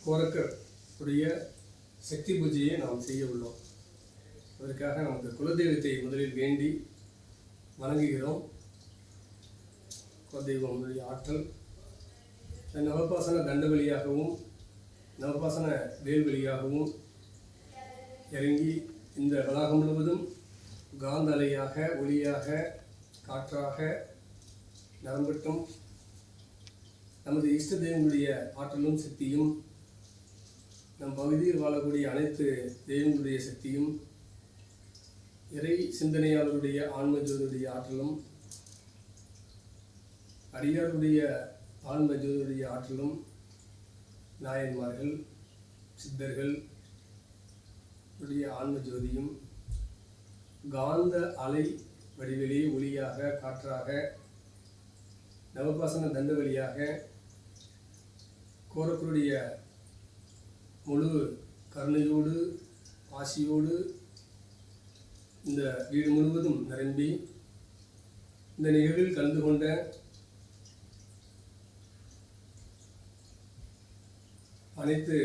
கோரக்கர் உடைய சக்தி பூஜையை நாம் செய்ய உள்ளோம். அதற்காக நமது குலதெய்வத்தை முதலில் வேண்டி வணங்குகிறோம். குலதெய்வம் ஆற்றல் நவபாசன தண்ட வழியாகவும் நவபாசன வேல் வழியாகவும் இறங்கி இந்த வளாகம் முழுவதும் காந்த அலையாக, ஒளியாக, காற்றாக நரம்பட்டும் நமது இஷ்ட தெய்வங்களுடைய ஆற்றலும் சக்தியும், நம் பகுதியில் வாழக்கூடிய அனைத்து தெய்வங்களுடைய சக்தியும், இறை சிந்தனையாளருடைய ஆன்மஜோதியுடைய ஆற்றலும், அடியாருடைய ஆன்மஜோதியுடைய ஆற்றலும், நாயன்மார்கள் சித்தர்கள் உடைய ஆன்மஜோதியும் காந்த அலை வடிவிலே ஒளியாக, காற்றாக, நவபாசன தண்ட வழியாக கோரக்கருடைய முழு கருணையோடு ஆசியோடு இந்த வீடு முழுவதும் நிரம்பி இந்த நிகழ்வில் கலந்து கொண்ட அனைத்து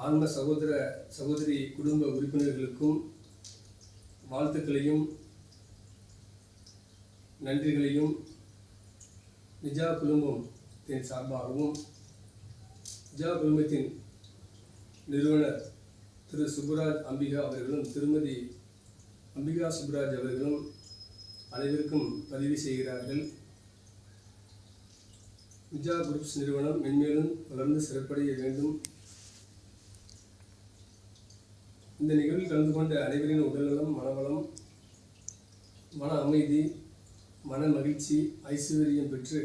ஆன்ம சகோதர சகோதரி குடும்ப உறுப்பினர்களுக்கும் வாழ்த்துக்களையும் நன்றிகளையும் நிஜா குழுமத்தின் சார்பாகவும் நிஜா குழுமத்தின் நிறுவனர் திரு சுப்புராஜ் அம்பிகா அவர்களும் திருமதி அம்பிகா சுப்புராஜ் அவர்களும் அனைவருக்கும் பதிவு செய்கிறார்கள். நிஜா குரூப்ஸ் நிறுவனம் மென்மேலும் வளர்ந்து சிறப்படைய வேண்டும். இந்த நிகழ்வில் கலந்து கொண்ட அனைவரின் உடல்நலம், மனவளம், மன அமைதி, மன மகிழ்ச்சி, ஐஸ்வர்யம் பெற்று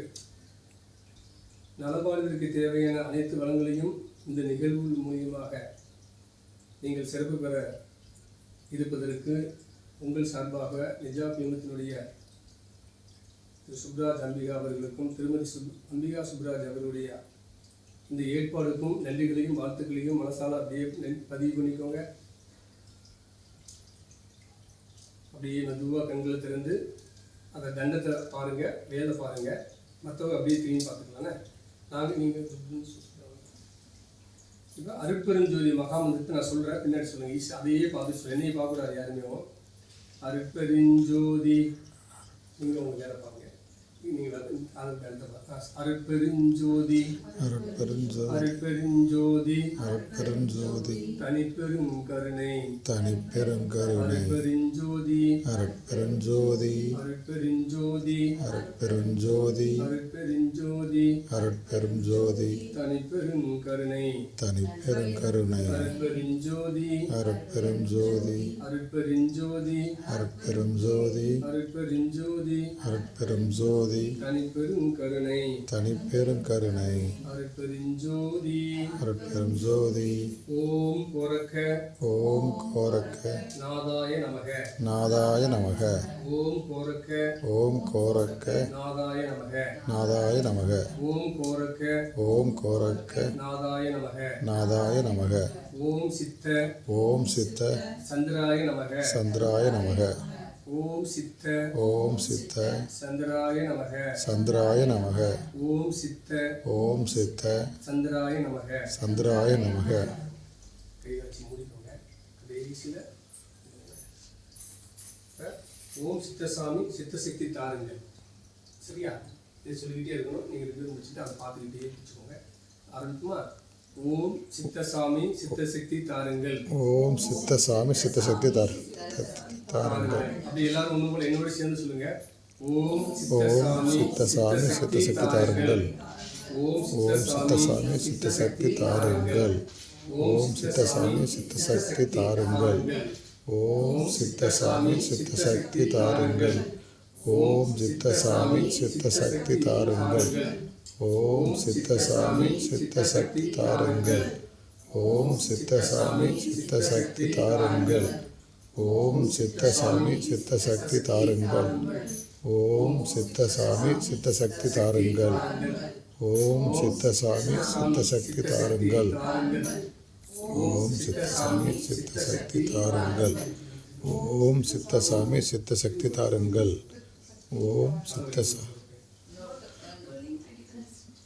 நலவாழ்விற்கு தேவையான அனைத்து வளங்களையும் இந்த நிகழ்வு மூலியமாக நீங்கள் சிறப்பு பெற இருப்பதற்கு உங்கள் சார்பாக நிஜா குழுமத்தினுடைய திரு சுப்ராஜ் அம்பிகா அவர்களுக்கும் திருமதி அம்பிகா சுப்ராஜ் அவர்களுடைய இந்த ஏற்பாடுக்கும் நன்றிகளையும் வாழ்த்துக்களையும் மனசால அப்படியே பதிவு பண்ணிக்கோங்க. அப்படியே மெதுவாக கண்களை திறந்து அந்த தண்டத்தை பாருங்கள், வேலை பாருங்கள், மற்றவங்க அப்படியே திரும்பி பார்த்துக்கலாண்ணே. நீங்கள் இப்போ அருட்பெருஞ்சோதி மகாமந்திரத்தை நான் சொல்கிறேன், பின்னாடி சொல்லுங்கள். ஈஸி அதையே பார்த்து சொல்லுங்கள், என்னையே பார்க்கக்கூடாது யாருமே. அருட்பெருஞ்சோதி நீங்கள் உங்கள் வேலை பாருங்கள். அருட்பெருஞ்சோதி அருட்பெருஞ்சோதி அருட்பெருஞ்சோதி தனிப்பெரும் கருணை தனிப்பெரும் கருணை அருட்பெருஞ்சோதி அருட்பெருஞ்சோதி அருட்பெருஞ்சோதி அருட்பெருஞ்சோதி அருட்பெருஞ்சோதி அருட்பெருஞ்சோதி தனிப்பெரும் கருணை தனிப்பெரும் கருணை அருட்பெருஞ்சோதி அருட்பெருஞ்சோதி அருட்பெருஞ்சோதி அருட்பெருஞ்சோதி அருட்பெருஞ்சோதி அருட்பெருஞ்சோதி தனிப்பெரும் கருணை தனிப்பெரும் கருணை அருட்பெருஞ்சோதி அருட்பெருஞ்சோதி. ஓம் கோரக்க ஓம் கோரக்க நாதாய நமக நாதாய நமக. ஓம் கோரக்க ஓம் கோரக்க நாதாய நமக நாதாய நமக. ஓம் கோரக்க ஓம் கோரக்க நாதாய நமக நாதாய நமக. ஓம் சித்த ஓம் சித்த சந்திராய நமக சந்திராய நமக. ஓம் சித்த ஓம் சித்த சந்திராய நமக சந்திராய நமக. ஓம் சித்த ஓம் சித்த சந்திராய நமக சந்திராய நமக. கையை வச்சு மூடிக்கோங்க. கடைசியில் ஓம் சித்தசாமி சித்தசக்தி தாருங்கள். சரியா? இதை சொல்லிக்கிட்டே இருக்கணும். நீங்கள் ரெண்டு பேரும் முடிச்சுட்டு அதை பார்த்துக்கிட்டே வச்சுக்கோங்க. ஆரம்பிக்குமா? ஓம் சித்தசாமி சித்தசக்தி தாருங்கள். ஓம் சித்தசாமி சித்தசக்தி தாருங்கள். அப்படி எல்லாரும் ஒன்று போல என்னோட சேர்ந்து சொல்லுங்க. ஓம் சித்தசாமி சித்தசக்தி தாருங்கள். ஓம் சித்தசாமி சித்தசக்தி தாருங்கள். ஓம் சித்தசாமி சித்தசக்தி தாருங்கள். ஓம் சித்தசாமி சித்தசக்தி தாருங்கள். ஓம் சித்தசாமி சித்தசக்தி தாருங்கள். ஓம் சித்தசாமி சித்தசக்தி தாருங்கள். ஓம் சித்தசாமி சித்தசக்தி தாருங்கள். ஓம் சித்தசாமி சித்தசக்தி தாருங்கள். ஓம் சித்தசாமி சித்தசக்தி தாருங்கள். ஓம் சித்தசாமி சித்தசக்தி தாருங்கள். ஓம் சித்தசாமி சித்தசக்தி தாருங்கள். ஓம் சித்தசாமி சித்தசக்தி தாருங்கள். ஓம் சித்தசாமி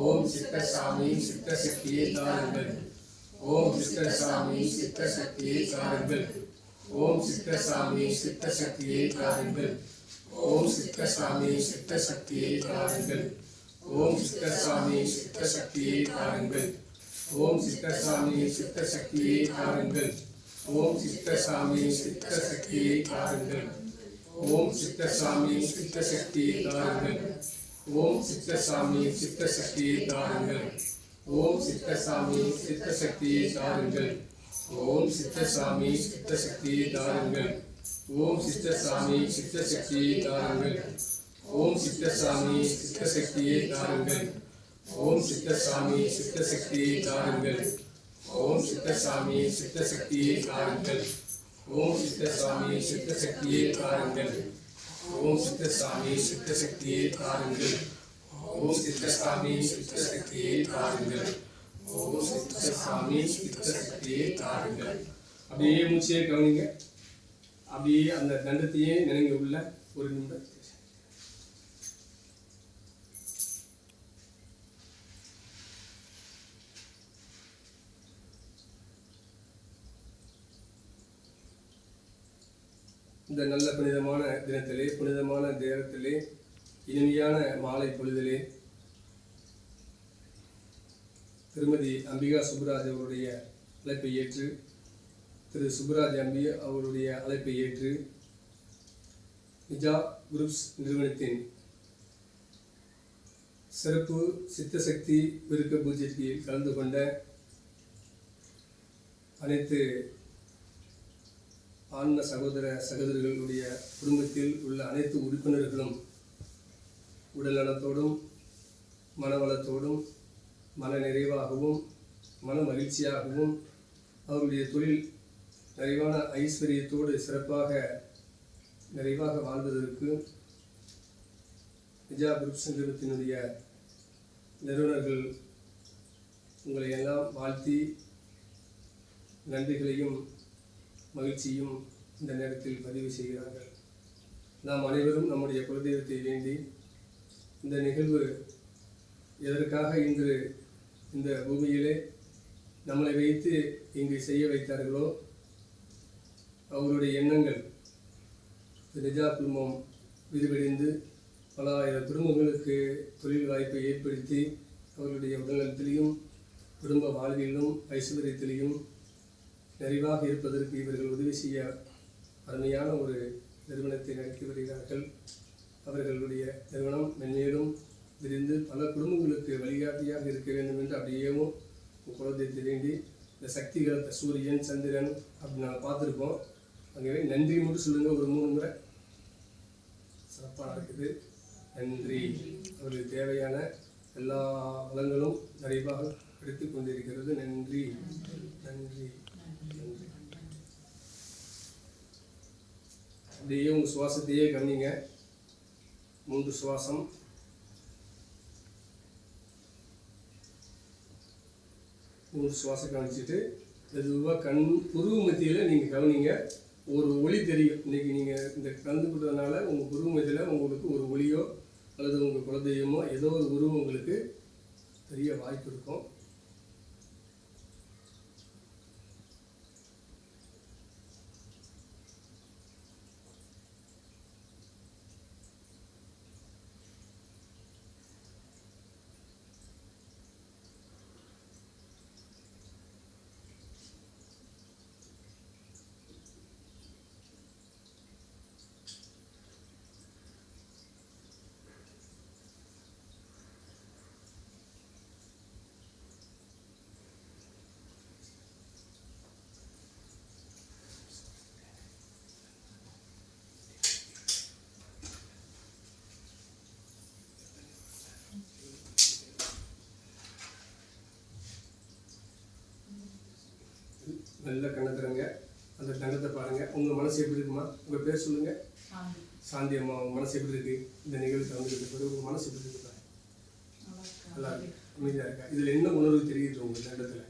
ஓம் சித்த சாமி சித்த சக்தியை தாருங்கள். ஓம் சித்த சாமி சித்த சக்தியை தாருங்கள். ஓம் சித்த சாமி சித்த சக்தியை தாருங்கள். ஓம் சித்த சாமி சித்த சக்தியை தாருங்கள். ஓம் சித்த சாமி சித்த சக்தியை தாருங்கள். ஓம் சித்த சாமி சித்த சக்தியை தாருங்கள். ஓம் சித்த சாமி சித்த சக்தியை தாருங்கள். ஓம் சித்த சாமி சித்த சக்தியை தாருங்கள். ஓம் சித்த சாமி சித்த சக்தியை தாருங்கள். ஓம் சித்த சாமி சித்த சக்தியை தாருங்கள். ஓம் சித்த சாமி சித்த சக்தியை தாருங்கள். ஓம் சித்த சாமி சித்த சக்தியை தாருங்கள். ஓம் சித்த சாமி சித்த சக்தியை தாருங்கள். ஓம் சித்த சாமி சித்த சக்தியை தாருங்கள். ஓம் சித்த சாமி சித்த சக்தியை தாருங்கள். ஓம் சித்த சாமி சித்த சக்தியை தாருங்கள். ஓம் சித்த சாமி சித்த சக்தியை தாருங்கள். ஓம் சித்த சாமி சித்த சக்தியை தாருங்கள். ஓம் சித்த சாமி சித்த சக்தியை தாருங்கள். அப்படியே மூச்சையே கவனிங்க. அப்படியே அந்த தண்டத்தையே நினைங்க உள்ள ஒரு நிமிடம். இந்த நல்ல புனிதமான தினத்திலே, புனிதமான நேரத்திலே, இனிமையான மாலை பொழுதிலே திருமதி அம்பிகா சுப்புராஜ் அவருடைய அழைப்பை ஏற்று, திரு சுப்புராஜ் அம்பி அவருடைய அழைப்பை ஏற்று நிஜா குரூப்ஸ் நிறுவனத்தின் சிறப்பு சித்தசக்தி பெருக்க பூஜைக்கு கலந்து கொண்ட அனைத்து ஆன்ம சகோதர சகோதரிகளுடைய குடும்பத்தில் உள்ள அனைத்து உறுப்பினர்களும் உடல் நலத்தோடும் மனவளத்தோடும் மன நிறைவாகவும் மன மகிழ்ச்சியாகவும் அவருடைய தொழில் நிறைவான ஐஸ்வர்யத்தோடு சிறப்பாக நிறைவாக வாழ்வதற்கு நிஜா குரூப்ஸ் நிறுவனத்தினுடைய நிறுவனர்கள் உங்களை எல்லாம் வாழ்த்தி நன்றிகளையும் மகிழ்ச்சியும் இந்த நேரத்தில் பதிவு செய்கிறார்கள். நாம் அனைவரும் நம்முடைய குலதெய்வத்தை வேண்டி இந்த நிகழ்வு எதற்காக இன்று இந்த பூமியிலே நம்மளை வைத்து இங்கு செய்ய வைத்தார்களோ அவருடைய எண்ணங்கள் நிஜா குடும்பம் விரிவடைந்து பல ஆயிரம் குடும்பங்களுக்கு தொழில் வாய்ப்பை ஏற்படுத்தி அவர்களுடைய உடல்நலத்திலையும் குடும்ப வாழ்விலும் ஐஸ்வர்யத்திலையும் நிறைவாக இருப்பதற்கு இவர்கள் உதவி செய்ய அருமையான ஒரு நிறுவனத்தை நடத்தி வருகிறார்கள். அவர்களுடைய நிறுவனம் மென்மேலும் விரிந்து பல குடும்பங்களுக்கு வழிகாட்டியாக இருக்க வேண்டும் என்று அப்படியேவும் குலதெய்வத்தை வேண்டி இந்த சக்திகள் சூரியன் சந்திரன் அப்படி நாங்கள் பார்த்துருக்கோம். அங்கே நன்றி மட்டும் சொல்லுங்கள் ஒரு 3 முறை. சிறப்பாக நடக்குது. நன்றி. அவர்களுக்கு தேவையான எல்லா வளங்களும் நிறைவாக கிடைத்து கொண்டிருக்கிறது. நன்றி நன்றி நன்றி. அப்படியே உங்கள் சுவாசத்தையே கவனிங்க. 3 சுவாசம். சுவாசம் கவனிச்சுட்டு மெதுவாக கண் புருவ மத்தியில் நீங்கள் கவனிங்க. ஒரு ஒளி தெரியும். இன்றைக்கி நீங்கள் இந்த கலந்து கொடுத்ததுனால உங்கள் புருவ மத்தியில் உங்களுக்கு ஒரு ஒளியோ அல்லது உங்கள் குலதெய்வமோ ஏதோ ஒரு உருவம் உங்களுக்கு தெரிய வாய்ப்பு இருக்கும். நல்ல கண்ணத்துறங்க. அந்த கண்ணத்தை பாருங்கள். உங்கள் மனசு எப்படி இருக்குமா? உங்கள் பேர் சொல்லுங்கள். சாந்தி அம்மா. உங்கள் மனசு எப்படி இருக்குது? இந்த நிகழ்வு கலந்துக்கிட்ட பிறகு உங்கள் மனசு எப்படி இருக்குதா? நல்லா இருக்கு. அமைதியாக இருக்கா? இதில் என்ன உணர்வு தெரியுது உங்களுக்கு இந்த இடத்துல?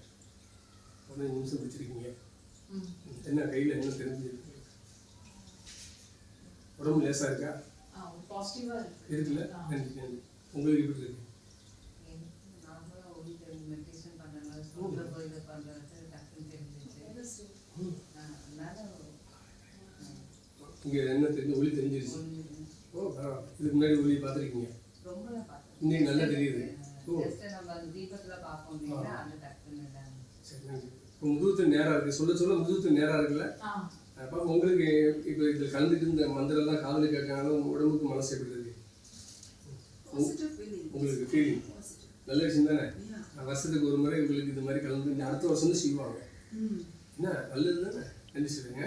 15 நிமிஷம் பிடிச்சிருக்கீங்க. என்ன கையில் என்ன தெரிஞ்சுருக்கு? உடம்பு லேசாக இருக்கா? இருக்குல்ல? நன்றி நன்றி. உங்களுக்கு எப்படி இருக்கு? பண்ணுறது டக்குன்னு தெரிஞ்சிச்சு. அதனால இங்கே என்ன தெரிஞ்சு ஒளி தெரிஞ்சிருச்சு. ஓ பரவாயில்ல. இதுக்கு முன்னாடி ஒளி பார்த்துருக்கீங்க? ரொம்பலாம் பார்த்தேன். இன்னைக்கு நல்லா தெரியுது. ஓ ஜஸ்ட் நம்ம அந்த தீபத்தில் பார்ப்போம் இல்லைங்களா, அந்த டக்குன்னு இதாங்க. சரி நன்றி. இப்போ முதுகுத்து நேராக இருக்குது, சொல்ல சொல்ல முதுகுத்து நேராக இருக்குல்ல? அப்போ உங்களுக்கு இப்போ இதில் கலந்துட்டு இந்த மந்திரம்லாம் காதில் கேட்கறதுனால உடம்புக்கு மனசு எப்படி இருக்கு? உங்களுக்கு ஃபீலிங் நல்ல விஷயம் தானே? வருஷத்துக்கு ஒரு முறை உங்களுக்கு இது மாதிரி கலந்து அடுத்த வருஷம் தான் செய்வாங்க. என்ன நல்லது தானே? நன்றி சொல்லுங்க.